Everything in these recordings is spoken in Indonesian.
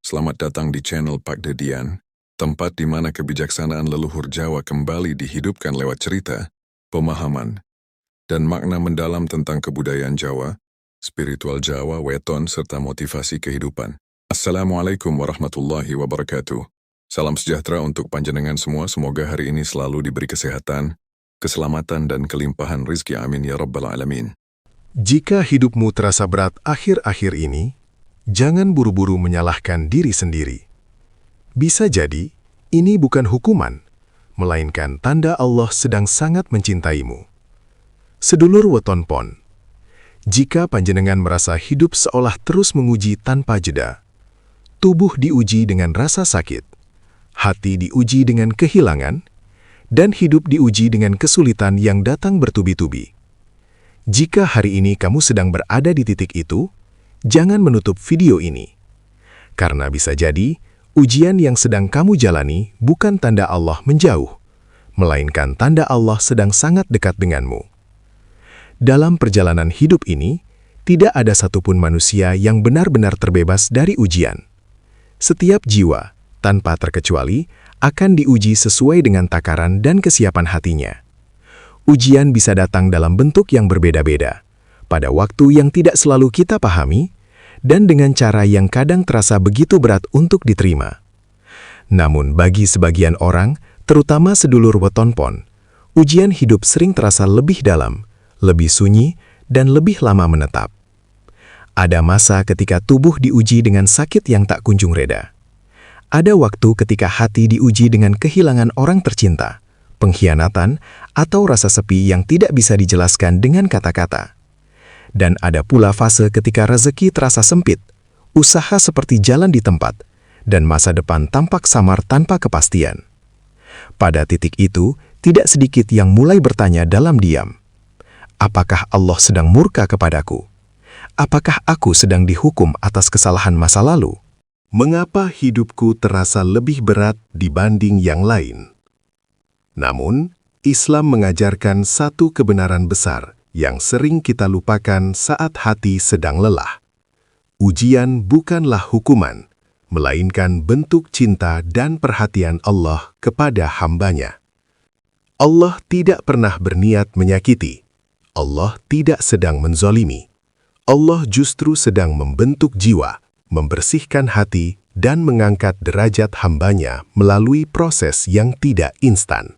Selamat datang di channel Pak Dedian, tempat di mana kebijaksanaan leluhur Jawa kembali dihidupkan lewat cerita, pemahaman, dan makna mendalam tentang kebudayaan Jawa, spiritual Jawa, weton, serta motivasi kehidupan. Assalamualaikum warahmatullahi wabarakatuh. Salam sejahtera untuk panjenengan semua, semoga hari ini selalu diberi kesehatan, keselamatan, dan kelimpahan rizki, amin ya rabbal alamin. Jika hidupmu terasa berat akhir-akhir ini, jangan buru-buru menyalahkan diri sendiri. Bisa jadi, ini bukan hukuman, melainkan tanda Allah sedang sangat mencintaimu. Sedulur weton pon, jika panjenengan merasa hidup seolah terus menguji tanpa jeda, tubuh diuji dengan rasa sakit, hati diuji dengan kehilangan, dan hidup diuji dengan kesulitan yang datang bertubi-tubi. Jika hari ini kamu sedang berada di titik itu, jangan menutup video ini. Karena bisa jadi, ujian yang sedang kamu jalani bukan tanda Allah menjauh, melainkan tanda Allah sedang sangat dekat denganmu. Dalam perjalanan hidup ini, tidak ada satupun manusia yang benar-benar terbebas dari ujian. Setiap jiwa, tanpa terkecuali, akan diuji sesuai dengan takaran dan kesiapan hatinya. Ujian bisa datang dalam bentuk yang berbeda-beda, pada waktu yang tidak selalu kita pahami, dan dengan cara yang kadang terasa begitu berat untuk diterima. Namun bagi sebagian orang, terutama sedulur weton pon, ujian hidup sering terasa lebih dalam, lebih sunyi, dan lebih lama menetap. Ada masa ketika tubuh diuji dengan sakit yang tak kunjung reda. Ada waktu ketika hati diuji dengan kehilangan orang tercinta, pengkhianatan, atau rasa sepi yang tidak bisa dijelaskan dengan kata-kata. Dan ada pula fase ketika rezeki terasa sempit, usaha seperti jalan di tempat, dan masa depan tampak samar tanpa kepastian. Pada titik itu, tidak sedikit yang mulai bertanya dalam diam, apakah Allah sedang murka kepadaku? Apakah aku sedang dihukum atas kesalahan masa lalu? Mengapa hidupku terasa lebih berat dibanding yang lain? Namun, Islam mengajarkan satu kebenaran besar yang sering kita lupakan saat hati sedang lelah. Ujian bukanlah hukuman, melainkan bentuk cinta dan perhatian Allah kepada hambanya. Allah tidak pernah berniat menyakiti. Allah tidak sedang menzalimi. Allah justru sedang membentuk jiwa, membersihkan hati, dan mengangkat derajat hambanya melalui proses yang tidak instan.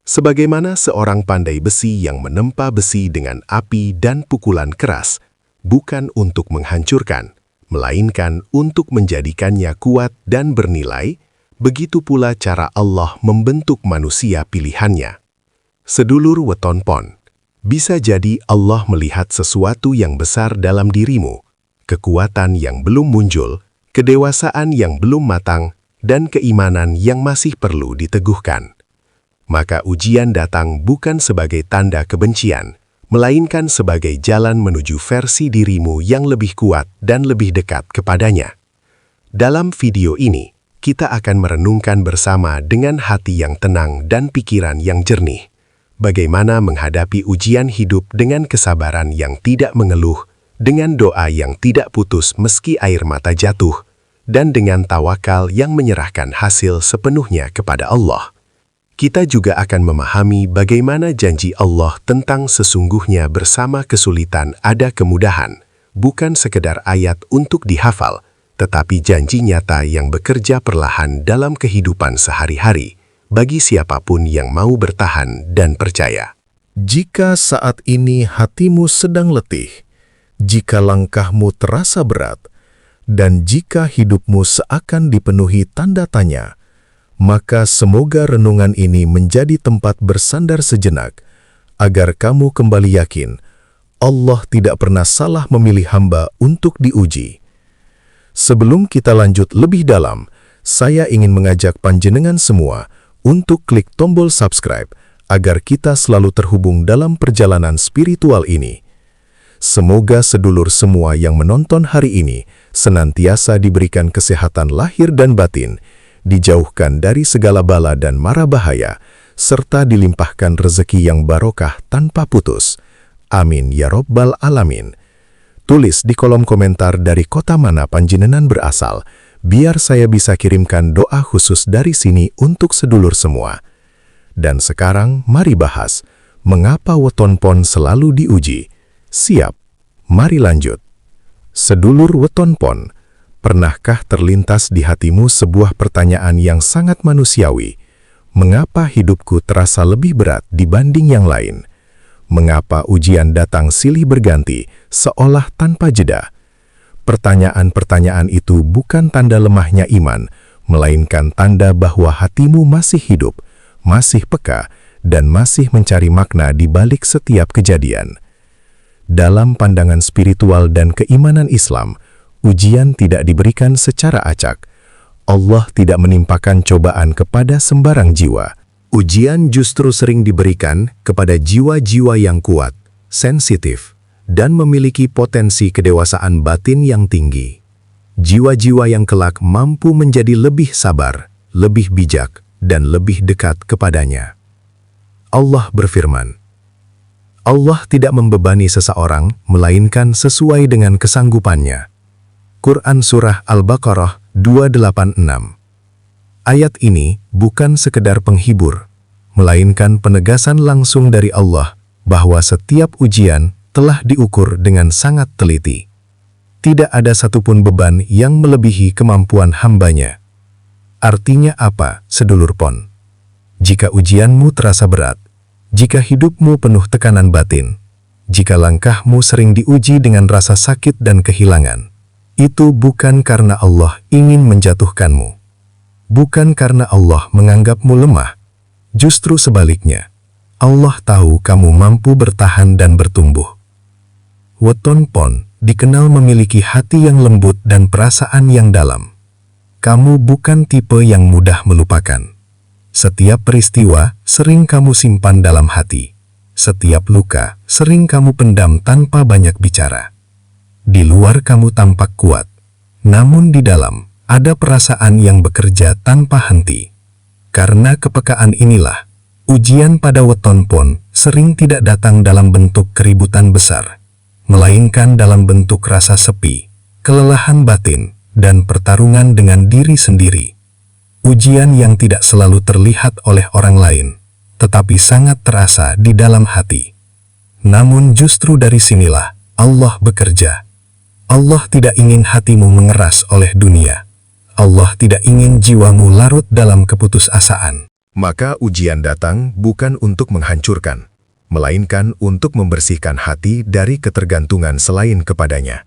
Sebagaimana seorang pandai besi yang menempa besi dengan api dan pukulan keras, bukan untuk menghancurkan, melainkan untuk menjadikannya kuat dan bernilai, begitu pula cara Allah membentuk manusia pilihannya. Sedulur weton pon, bisa jadi Allah melihat sesuatu yang besar dalam dirimu, kekuatan yang belum muncul, kedewasaan yang belum matang, dan keimanan yang masih perlu diteguhkan. Maka ujian datang bukan sebagai tanda kebencian, melainkan sebagai jalan menuju versi dirimu yang lebih kuat dan lebih dekat kepadanya. Dalam video ini, kita akan merenungkan bersama dengan hati yang tenang dan pikiran yang jernih, bagaimana menghadapi ujian hidup dengan kesabaran yang tidak mengeluh, dengan doa yang tidak putus meski air mata jatuh, dan dengan tawakal yang menyerahkan hasil sepenuhnya kepada Allah. Kita juga akan memahami bagaimana janji Allah tentang sesungguhnya bersama kesulitan ada kemudahan, bukan sekedar ayat untuk dihafal, tetapi janji nyata yang bekerja perlahan dalam kehidupan sehari-hari, bagi siapapun yang mau bertahan dan percaya. Jika saat ini hatimu sedang letih, jika langkahmu terasa berat, dan jika hidupmu seakan dipenuhi tanda tanya, maka semoga renungan ini menjadi tempat bersandar sejenak, agar kamu kembali yakin Allah tidak pernah salah memilih hamba untuk diuji. Sebelum kita lanjut lebih dalam, saya ingin mengajak panjenengan semua untuk klik tombol subscribe, agar kita selalu terhubung dalam perjalanan spiritual ini. Semoga sedulur semua yang menonton hari ini senantiasa diberikan kesehatan lahir dan batin, dijauhkan dari segala bala dan mara bahaya, serta dilimpahkan rezeki yang barokah tanpa putus. Amin ya Rabbal Alamin. Tulis di kolom komentar dari kota mana panjenengan berasal, biar saya bisa kirimkan doa khusus dari sini untuk sedulur semua. Dan sekarang mari bahas, mengapa weton pon selalu diuji? Siap, mari lanjut. Sedulur weton pon, pernahkah terlintas di hatimu sebuah pertanyaan yang sangat manusiawi? Mengapa hidupku terasa lebih berat dibanding yang lain? Mengapa ujian datang silih berganti, seolah tanpa jeda? Pertanyaan-pertanyaan itu bukan tanda lemahnya iman, melainkan tanda bahwa hatimu masih hidup, masih peka, dan masih mencari makna di balik setiap kejadian. Dalam pandangan spiritual dan keimanan Islam, ujian tidak diberikan secara acak. Allah tidak menimpakan cobaan kepada sembarang jiwa. Ujian justru sering diberikan kepada jiwa-jiwa yang kuat, sensitif, dan memiliki potensi kedewasaan batin yang tinggi. Jiwa-jiwa yang kelak mampu menjadi lebih sabar, lebih bijak, dan lebih dekat kepadanya. Allah berfirman, Allah tidak membebani seseorang, melainkan sesuai dengan kesanggupannya. Quran Surah Al-Baqarah 286. Ayat ini bukan sekedar penghibur, melainkan penegasan langsung dari Allah bahwa setiap ujian telah diukur dengan sangat teliti. Tidak ada satupun beban yang melebihi kemampuan hambanya. Artinya apa, sedulur pon? Jika ujianmu terasa berat, jika hidupmu penuh tekanan batin, jika langkahmu sering diuji dengan rasa sakit dan kehilangan, itu bukan karena Allah ingin menjatuhkanmu. Bukan karena Allah menganggapmu lemah. Justru sebaliknya, Allah tahu kamu mampu bertahan dan bertumbuh. Weton pon dikenal memiliki hati yang lembut dan perasaan yang dalam. Kamu bukan tipe yang mudah melupakan. Setiap peristiwa sering kamu simpan dalam hati. Setiap luka sering kamu pendam tanpa banyak bicara. Di luar kamu tampak kuat, namun di dalam ada perasaan yang bekerja tanpa henti. Karena kepekaan inilah, ujian pada weton pon sering tidak datang dalam bentuk keributan besar, melainkan dalam bentuk rasa sepi, kelelahan batin, dan pertarungan dengan diri sendiri. Ujian yang tidak selalu terlihat oleh orang lain, tetapi sangat terasa di dalam hati. Namun justru dari sinilah Allah bekerja. Allah tidak ingin hatimu mengeras oleh dunia. Allah tidak ingin jiwamu larut dalam keputusasaan. Maka ujian datang bukan untuk menghancurkan, melainkan untuk membersihkan hati dari ketergantungan selain kepadanya,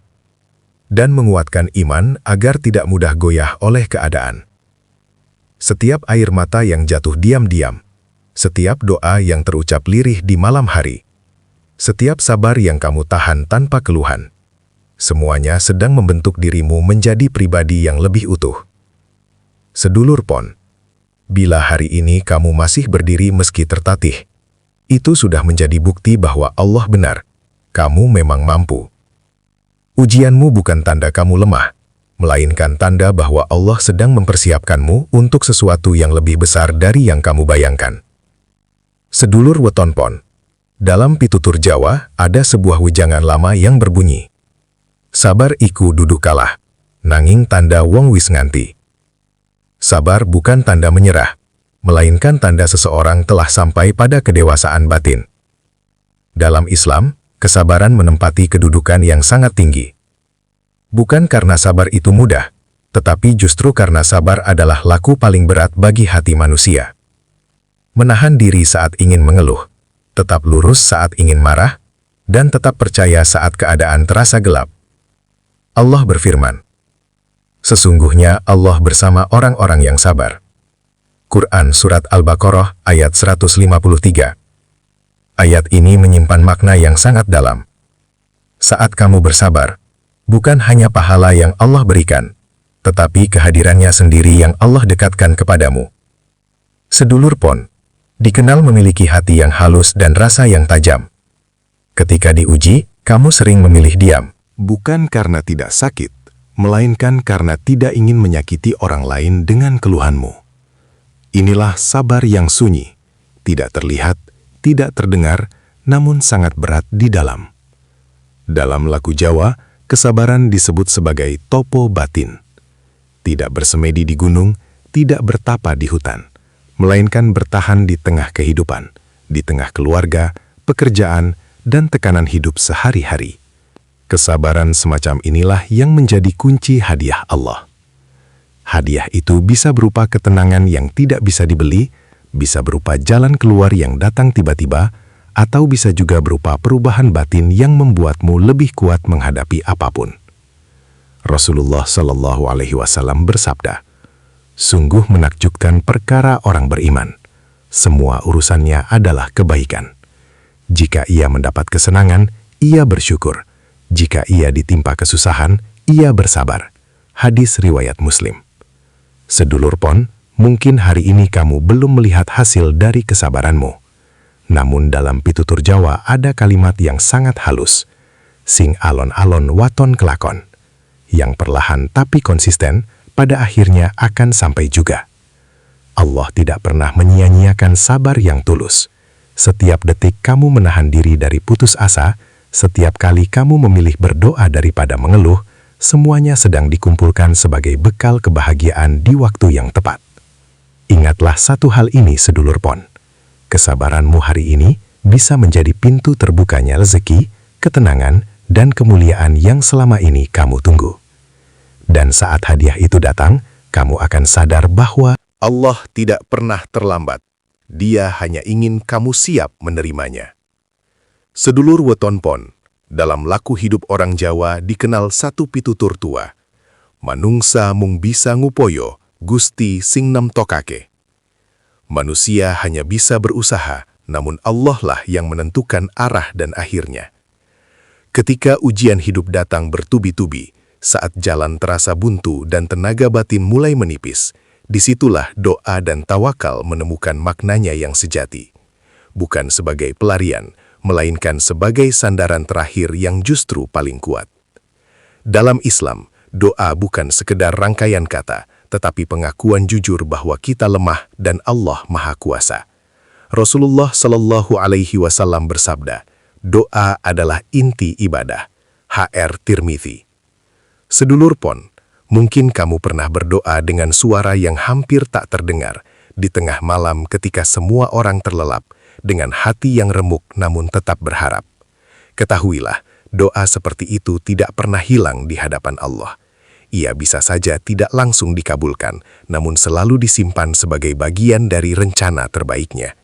dan menguatkan iman agar tidak mudah goyah oleh keadaan. Setiap air mata yang jatuh diam-diam, setiap doa yang terucap lirih di malam hari, setiap sabar yang kamu tahan tanpa keluhan, semuanya sedang membentuk dirimu menjadi pribadi yang lebih utuh. Sedulur pon, bila hari ini kamu masih berdiri meski tertatih, itu sudah menjadi bukti bahwa Allah benar. Kamu memang mampu. Ujianmu bukan tanda kamu lemah, melainkan tanda bahwa Allah sedang mempersiapkanmu untuk sesuatu yang lebih besar dari yang kamu bayangkan. Sedulur weton pon, dalam pitutur Jawa ada sebuah wejangan lama yang berbunyi, sabar iku dudu kalah, nanging tanda wong wis nganti. Sabar bukan tanda menyerah, melainkan tanda seseorang telah sampai pada kedewasaan batin. Dalam Islam, kesabaran menempati kedudukan yang sangat tinggi. Bukan karena sabar itu mudah, tetapi justru karena sabar adalah laku paling berat bagi hati manusia. Menahan diri saat ingin mengeluh, tetap lurus saat ingin marah, dan tetap percaya saat keadaan terasa gelap. Allah berfirman, sesungguhnya Allah bersama orang-orang yang sabar. Quran Surat Al-Baqarah ayat 153. Ayat ini menyimpan makna yang sangat dalam. Saat kamu bersabar, bukan hanya pahala yang Allah berikan, tetapi kehadirannya sendiri yang Allah dekatkan kepadamu. Sedulur pon, dikenal memiliki hati yang halus dan rasa yang tajam. Ketika diuji, kamu sering memilih diam. Bukan karena tidak sakit, melainkan karena tidak ingin menyakiti orang lain dengan keluhanmu. Inilah sabar yang sunyi, tidak terlihat, tidak terdengar, namun sangat berat di dalam. Dalam laku Jawa, kesabaran disebut sebagai topo batin. Tidak bersemedi di gunung, tidak bertapa di hutan, melainkan bertahan di tengah kehidupan, di tengah keluarga, pekerjaan, dan tekanan hidup sehari-hari. Kesabaran semacam inilah yang menjadi kunci hadiah Allah. Hadiah itu bisa berupa ketenangan yang tidak bisa dibeli, bisa berupa jalan keluar yang datang tiba-tiba, atau bisa juga berupa perubahan batin yang membuatmu lebih kuat menghadapi apapun. Rasulullah Shallallahu Alaihi Wasallam bersabda, "Sungguh menakjubkan perkara orang beriman. Semua urusannya adalah kebaikan. Jika ia mendapat kesenangan, ia bersyukur. Jika ia ditimpa kesusahan, ia bersabar." Hadis riwayat Muslim. Sedulur Pon, mungkin hari ini kamu belum melihat hasil dari kesabaranmu. Namun dalam pitutur Jawa ada kalimat yang sangat halus, "Sing alon-alon waton kelakon," yang perlahan tapi konsisten pada akhirnya akan sampai juga. Allah tidak pernah menyia-nyiakan sabar yang tulus. Setiap detik kamu menahan diri dari putus asa, setiap kali kamu memilih berdoa daripada mengeluh, semuanya sedang dikumpulkan sebagai bekal kebahagiaan di waktu yang tepat. Ingatlah satu hal ini, sedulur Pon. Kesabaranmu hari ini bisa menjadi pintu terbukanya rezeki, ketenangan, dan kemuliaan yang selama ini kamu tunggu. Dan saat hadiah itu datang, kamu akan sadar bahwa Allah tidak pernah terlambat. Dia hanya ingin kamu siap menerimanya. Sedulur Weton Pon, dalam laku hidup orang Jawa dikenal satu pitutur tua. Manungsa mung bisa ngupoyo, Gusti sing nemtokake. Manusia hanya bisa berusaha, namun Allah lah yang menentukan arah dan akhirnya. Ketika ujian hidup datang bertubi-tubi, saat jalan terasa buntu dan tenaga batin mulai menipis, disitulah doa dan tawakal menemukan maknanya yang sejati. Bukan sebagai pelarian, melainkan sebagai sandaran terakhir yang justru paling kuat. Dalam Islam, doa bukan sekedar rangkaian kata, tetapi pengakuan jujur bahwa kita lemah dan Allah Maha Kuasa. Rasulullah Shallallahu Alaihi Wasallam bersabda, "Doa adalah inti ibadah." HR Tirmizi. Sedulur Pon, mungkin kamu pernah berdoa dengan suara yang hampir tak terdengar, di tengah malam ketika semua orang terlelap, dengan hati yang remuk namun tetap berharap. Ketahuilah, doa seperti itu tidak pernah hilang di hadapan Allah. Ia bisa saja tidak langsung dikabulkan, namun selalu disimpan sebagai bagian dari rencana terbaiknya.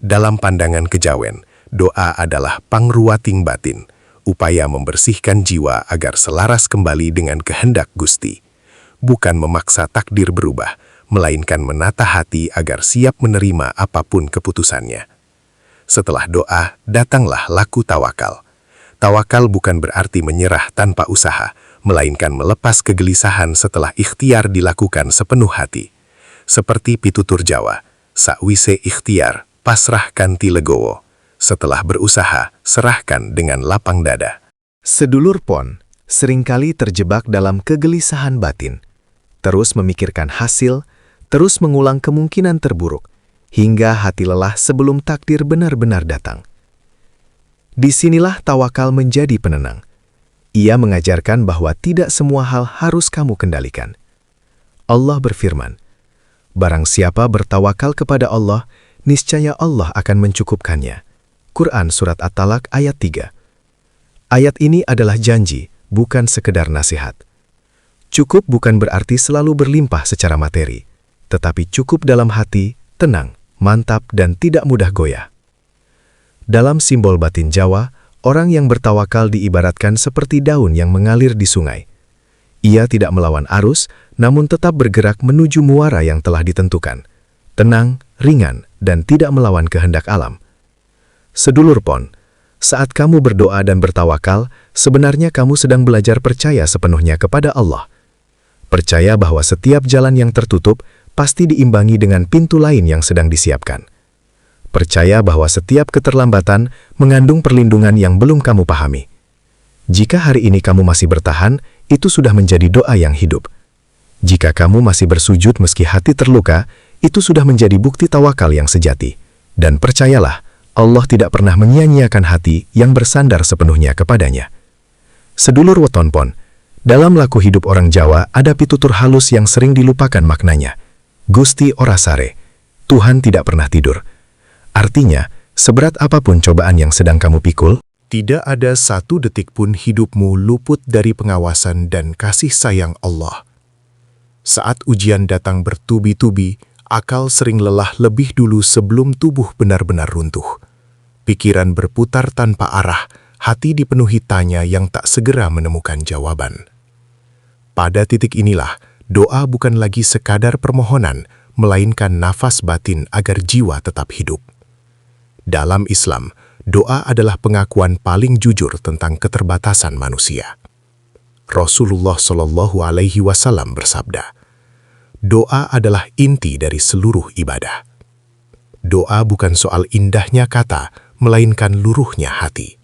Dalam pandangan kejawen, doa adalah pangruating batin, upaya membersihkan jiwa agar selaras kembali dengan kehendak Gusti. Bukan memaksa takdir berubah, melainkan menata hati agar siap menerima apapun keputusannya. Setelah doa, datanglah laku tawakal. Tawakal bukan berarti menyerah tanpa usaha, melainkan melepas kegelisahan setelah ikhtiar dilakukan sepenuh hati. Seperti pitutur Jawa, "Sakwise ikhtiar, pasrah kanthi legowo." Setelah berusaha, serahkan dengan lapang dada. Sedulur Pon, seringkali terjebak dalam kegelisahan batin. Terus memikirkan hasil, terus mengulang kemungkinan terburuk, hingga hati lelah sebelum takdir benar-benar datang. Disinilah tawakal menjadi penenang. Ia mengajarkan bahwa tidak semua hal harus kamu kendalikan. Allah berfirman, "Barang siapa bertawakal kepada Allah, niscaya Allah akan mencukupkannya." Quran Surat At-Talaq ayat 3. Ayat ini adalah janji, bukan sekedar nasihat. Cukup bukan berarti selalu berlimpah secara materi, tetapi cukup dalam hati, tenang, mantap, dan tidak mudah goyah. Dalam simbol batin Jawa, orang yang bertawakal diibaratkan seperti daun yang mengalir di sungai. Ia tidak melawan arus, namun tetap bergerak menuju muara yang telah ditentukan. Tenang, ringan, dan tidak melawan kehendak alam. Sedulur Pon, saat kamu berdoa dan bertawakal, sebenarnya kamu sedang belajar percaya sepenuhnya kepada Allah. Percaya bahwa setiap jalan yang tertutup pasti diimbangi dengan pintu lain yang sedang disiapkan. Percaya bahwa setiap keterlambatan mengandung perlindungan yang belum kamu pahami. Jika hari ini kamu masih bertahan, itu sudah menjadi doa yang hidup. Jika kamu masih bersujud meski hati terluka, itu sudah menjadi bukti tawakal yang sejati. Dan percayalah, Allah tidak pernah menyia-nyiakan hati yang bersandar sepenuhnya kepadanya. Sedulur Weton Pon, Dalam laku hidup orang Jawa ada pitutur halus yang sering dilupakan maknanya. Gusti ora sare, Tuhan tidak pernah tidur. Artinya, seberat apapun cobaan yang sedang kamu pikul, tidak ada satu detik pun hidupmu luput dari pengawasan dan kasih sayang Allah. Saat ujian datang bertubi-tubi, akal sering lelah lebih dulu sebelum tubuh benar-benar runtuh. Pikiran berputar tanpa arah, hati dipenuhi tanya yang tak segera menemukan jawaban. Pada titik inilah, doa bukan lagi sekadar permohonan, melainkan nafas batin agar jiwa tetap hidup. Dalam Islam, doa adalah pengakuan paling jujur tentang keterbatasan manusia. Rasulullah Shallallahu Alaihi Wasallam bersabda, doa adalah inti dari seluruh ibadah. Doa bukan soal indahnya kata, melainkan luruhnya hati.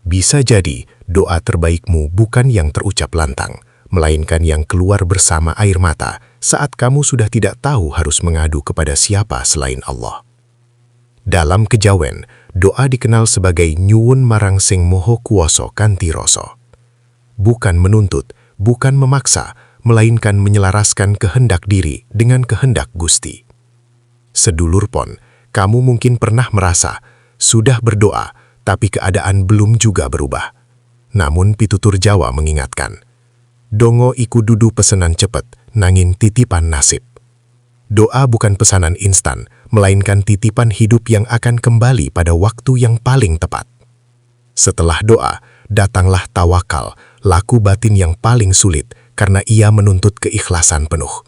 Bisa jadi, doa terbaikmu bukan yang terucap lantang, melainkan yang keluar bersama air mata saat kamu sudah tidak tahu harus mengadu kepada siapa selain Allah. Dalam kejawen, doa dikenal sebagai nyuwun marang sing moho kuwasa kanthi rasa. Bukan menuntut, bukan memaksa, melainkan menyelaraskan kehendak diri dengan kehendak Gusti. Sedulur pon, kamu mungkin pernah merasa, sudah berdoa, tapi keadaan belum juga berubah. Namun pitutur Jawa mengingatkan, dongo iku dudu pesanan cepet, nangin titipan nasib. Doa bukan pesanan instan, melainkan titipan hidup yang akan kembali pada waktu yang paling tepat. Setelah doa, datanglah tawakal, laku batin yang paling sulit, karena ia menuntut keikhlasan penuh.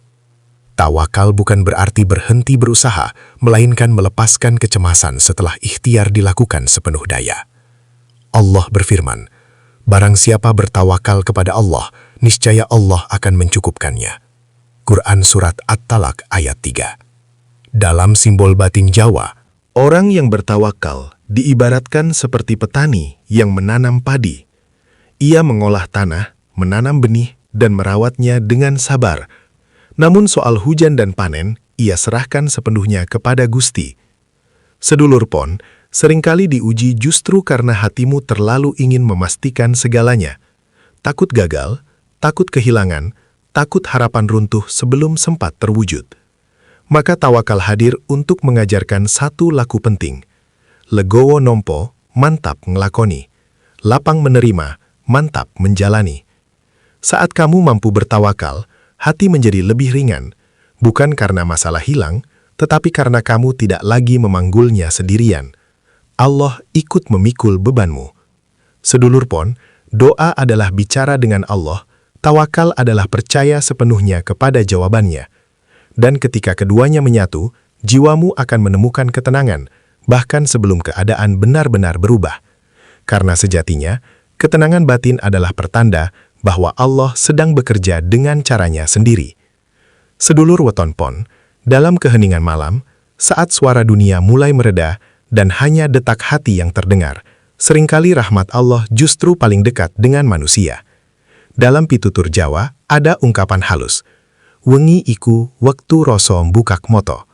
Tawakal bukan berarti berhenti berusaha, melainkan melepaskan kecemasan setelah ikhtiar dilakukan sepenuh daya. Allah berfirman, barang siapa bertawakal kepada Allah, niscaya Allah akan mencukupkannya. Quran Surat At-Talaq ayat 3. Dalam simbol batin Jawa, orang yang bertawakal diibaratkan seperti petani yang menanam padi. Ia mengolah tanah, menanam benih, dan merawatnya dengan sabar. Namun soal hujan dan panen, ia serahkan sepenuhnya kepada Gusti. Sedulur pon, seringkali diuji justru karena hatimu terlalu ingin memastikan segalanya. Takut gagal, takut kehilangan, takut harapan runtuh sebelum sempat terwujud. Maka tawakal hadir untuk mengajarkan satu laku penting. Legowo nompo, mantap ngelakoni. Lapang menerima, mantap menjalani. Saat kamu mampu bertawakal, hati menjadi lebih ringan, bukan karena masalah hilang, tetapi karena kamu tidak lagi memanggulnya sendirian. Allah ikut memikul bebanmu. Sedulur pon, doa adalah bicara dengan Allah, tawakal adalah percaya sepenuhnya kepada jawabannya. Dan ketika keduanya menyatu, jiwamu akan menemukan ketenangan, bahkan sebelum keadaan benar-benar berubah. Karena sejatinya, ketenangan batin adalah pertanda bahwa Allah sedang bekerja dengan caranya sendiri. Sedulur weton pon, dalam keheningan malam, saat suara dunia mulai mereda dan hanya detak hati yang terdengar, seringkali rahmat Allah justru paling dekat dengan manusia. Dalam pitutur Jawa, ada ungkapan halus, wengi iku wektu rasa mbukak moto.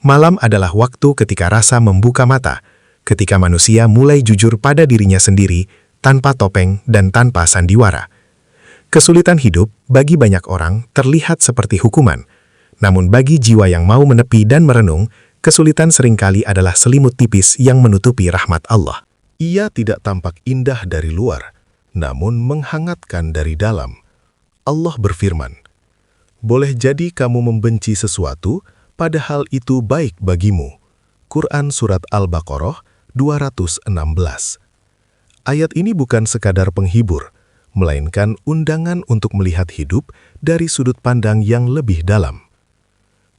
Malam adalah waktu ketika rasa membuka mata, ketika manusia mulai jujur pada dirinya sendiri, tanpa topeng dan tanpa sandiwara. Kesulitan hidup bagi banyak orang terlihat seperti hukuman, namun bagi jiwa yang mau menepi dan merenung, kesulitan seringkali adalah selimut tipis yang menutupi rahmat Allah. Ia tidak tampak indah dari luar, namun menghangatkan dari dalam. Allah berfirman, boleh jadi kamu membenci sesuatu, padahal itu baik bagimu. Quran Surat Al-Baqarah 216. Ayat ini bukan sekadar penghibur, melainkan undangan untuk melihat hidup dari sudut pandang yang lebih dalam.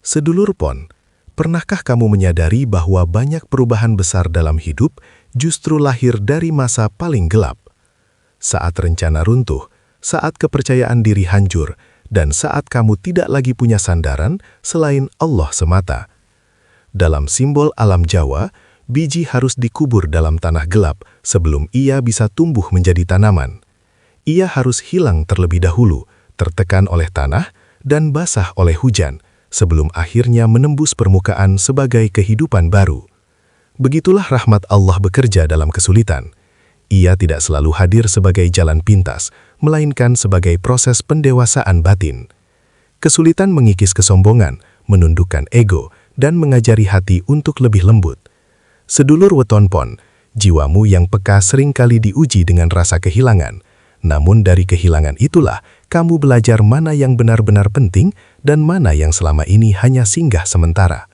Sedulur pon, pernahkah kamu menyadari bahwa banyak perubahan besar dalam hidup justru lahir dari masa paling gelap? Saat rencana runtuh, saat kepercayaan diri hancur, dan saat kamu tidak lagi punya sandaran selain Allah semata. Dalam simbol alam Jawa, biji harus dikubur dalam tanah gelap sebelum ia bisa tumbuh menjadi tanaman. Ia harus hilang terlebih dahulu, tertekan oleh tanah, dan basah oleh hujan, sebelum akhirnya menembus permukaan sebagai kehidupan baru. Begitulah rahmat Allah bekerja dalam kesulitan. Ia tidak selalu hadir sebagai jalan pintas, melainkan sebagai proses pendewasaan batin. Kesulitan mengikis kesombongan, menundukkan ego, dan mengajari hati untuk lebih lembut. Sedulur weton pon, jiwamu yang peka seringkali diuji dengan rasa kehilangan. Namun dari kehilangan itulah kamu belajar mana yang benar-benar penting dan mana yang selama ini hanya singgah sementara.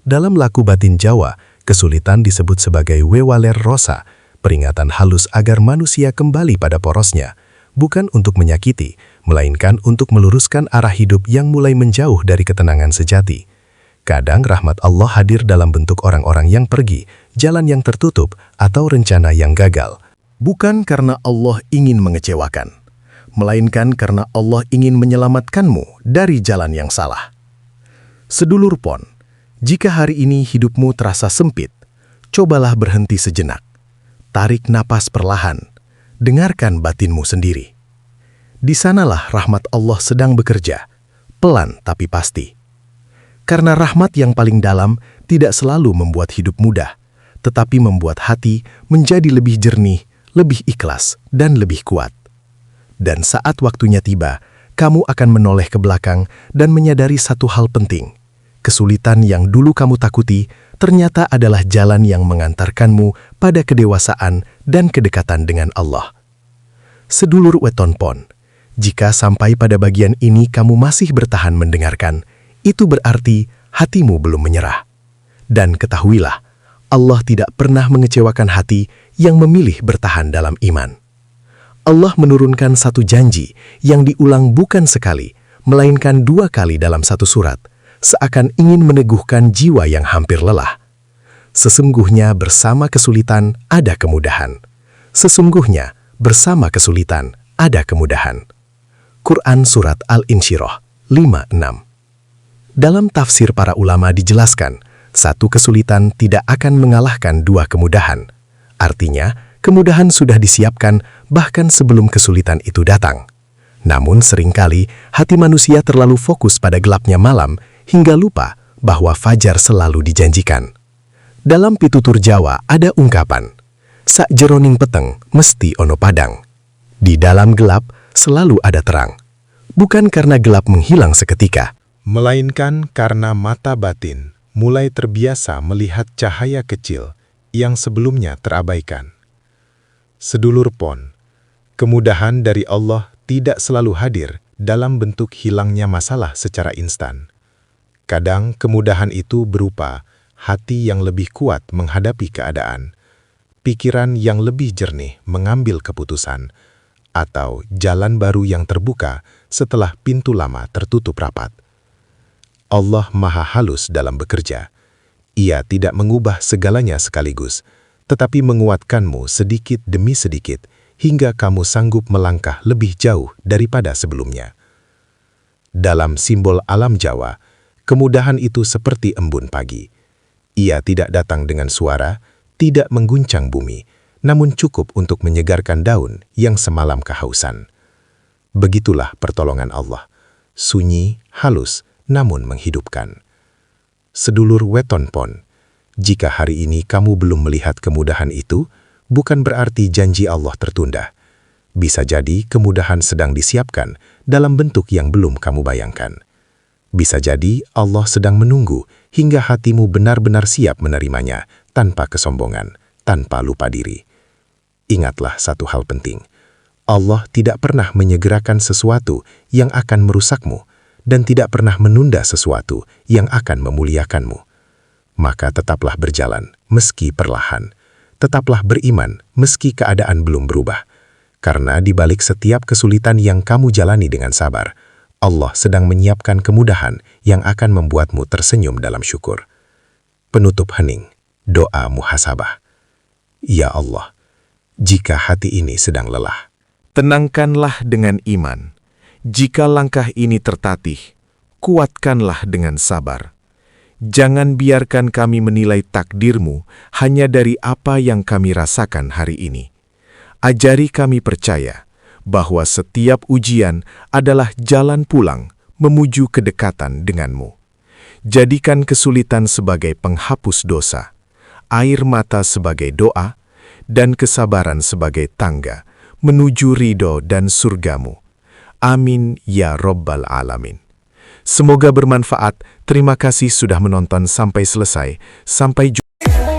Dalam laku batin Jawa, kesulitan disebut sebagai wewaler rosa, peringatan halus agar manusia kembali pada porosnya, bukan untuk menyakiti, melainkan untuk meluruskan arah hidup yang mulai menjauh dari ketenangan sejati. Kadang rahmat Allah hadir dalam bentuk orang-orang yang pergi, jalan yang tertutup, atau rencana yang gagal. Bukan karena Allah ingin mengecewakan, melainkan karena Allah ingin menyelamatkanmu dari jalan yang salah. Sedulur pon, jika hari ini hidupmu terasa sempit, cobalah berhenti sejenak. Tarik napas perlahan, dengarkan batinmu sendiri. Di sanalah rahmat Allah sedang bekerja, pelan tapi pasti. Karena rahmat yang paling dalam tidak selalu membuat hidup mudah, tetapi membuat hati menjadi lebih jernih, lebih ikhlas, dan lebih kuat. Dan saat waktunya tiba, kamu akan menoleh ke belakang dan menyadari satu hal penting. Kesulitan yang dulu kamu takuti ternyata adalah jalan yang mengantarkanmu pada kedewasaan dan kedekatan dengan Allah. Sedulur weton pon, jika sampai pada bagian ini kamu masih bertahan mendengarkan, itu berarti hatimu belum menyerah. Dan ketahuilah, Allah tidak pernah mengecewakan hati yang memilih bertahan dalam iman. Allah menurunkan satu janji yang diulang bukan sekali, melainkan 2 kali dalam satu surat, seakan ingin meneguhkan jiwa yang hampir lelah. Sesungguhnya bersama kesulitan ada kemudahan. Sesungguhnya bersama kesulitan ada kemudahan. Quran Surat Al-Insyirah 5:6. Dalam tafsir para ulama dijelaskan, satu kesulitan tidak akan mengalahkan 2 kemudahan. Artinya, kemudahan sudah disiapkan bahkan sebelum kesulitan itu datang. Namun seringkali hati manusia terlalu fokus pada gelapnya malam hingga lupa bahwa fajar selalu dijanjikan. Dalam pitutur Jawa ada ungkapan, "Sak jeroning peteng mesti ono padang." Di dalam gelap selalu ada terang. Bukan karena gelap menghilang seketika, melainkan karena mata batin mulai terbiasa melihat cahaya kecil yang sebelumnya terabaikan. Sedulur pon, kemudahan dari Allah tidak selalu hadir dalam bentuk hilangnya masalah secara instan. Kadang kemudahan itu berupa hati yang lebih kuat menghadapi keadaan, pikiran yang lebih jernih mengambil keputusan, atau jalan baru yang terbuka setelah pintu lama tertutup rapat. Allah Maha Halus dalam bekerja. Ia tidak mengubah segalanya sekaligus, tetapi menguatkanmu sedikit demi sedikit hingga kamu sanggup melangkah lebih jauh daripada sebelumnya. Dalam simbol alam Jawa, kemudahan itu seperti embun pagi. Ia tidak datang dengan suara, tidak mengguncang bumi, namun cukup untuk menyegarkan daun yang semalam kehausan. Begitulah pertolongan Allah, sunyi, halus, namun menghidupkan. Sedulur weton pon, jika hari ini kamu belum melihat kemudahan itu, bukan berarti janji Allah tertunda. Bisa jadi kemudahan sedang disiapkan dalam bentuk yang belum kamu bayangkan. Bisa jadi Allah sedang menunggu hingga hatimu benar-benar siap menerimanya tanpa kesombongan, tanpa lupa diri. Ingatlah satu hal penting. Allah tidak pernah menyegerakan sesuatu yang akan merusakmu dan tidak pernah menunda sesuatu yang akan memuliakanmu. Maka tetaplah berjalan meski perlahan. Tetaplah beriman meski keadaan belum berubah. Karena di balik setiap kesulitan yang kamu jalani dengan sabar, Allah sedang menyiapkan kemudahan yang akan membuatmu tersenyum dalam syukur. Penutup hening, doa muhasabah. Ya Allah, jika hati ini sedang lelah, tenangkanlah dengan iman. Jika langkah ini tertatih, kuatkanlah dengan sabar. Jangan biarkan kami menilai takdir-Mu hanya dari apa yang kami rasakan hari ini. Ajari kami percaya bahwa setiap ujian adalah jalan pulang menuju kedekatan denganmu. Jadikan kesulitan sebagai penghapus dosa, air mata sebagai doa, dan kesabaran sebagai tangga menuju ridho dan surgamu. Amin ya Rabbal Alamin. Semoga bermanfaat. Terima kasih sudah menonton sampai selesai. Sampai jumpa.